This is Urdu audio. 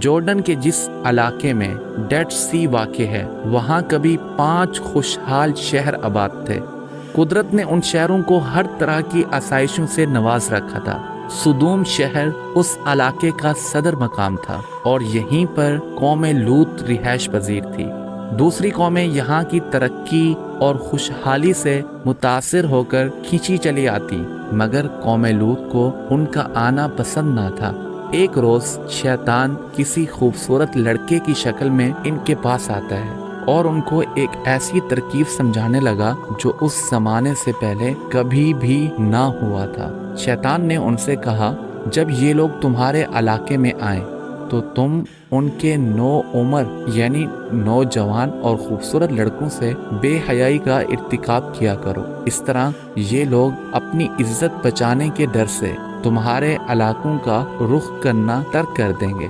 جارڈن کے جس علاقے میں ڈیڈ سی واقع ہے وہاں کبھی 5 خوشحال شہر آباد تھے۔ قدرت نے ان شہروں کو ہر طرح کی آسائشوں سے نواز رکھا تھا۔ سدوم شہر اس علاقے کا صدر مقام تھا اور یہیں پر قوم لوط رہائش پذیر تھی۔ دوسری قومیں یہاں کی ترقی اور خوشحالی سے متاثر ہو کر کھینچی چلی آتی، مگر قوم لوط کو ان کا آنا پسند نہ تھا۔ ایک روز شیطان کسی خوبصورت لڑکے کی شکل میں ان کے پاس آتا ہے اور ان کو ایک ایسی ترکیب سمجھانے لگا جو اس زمانے سے پہلے کبھی بھی نہ ہوا تھا۔ شیطان نے ان سے کہا، جب یہ لوگ تمہارے علاقے میں آئیں تو تم ان کے نوعمر یعنی نوجوان اور خوبصورت لڑکوں سے بے حیائی کا ارتکاب کیا کرو۔ اس طرح یہ لوگ اپنی عزت بچانے کے ڈر سے تمہارے علاقوں کا رخ کرنا ترک کر دیں گے۔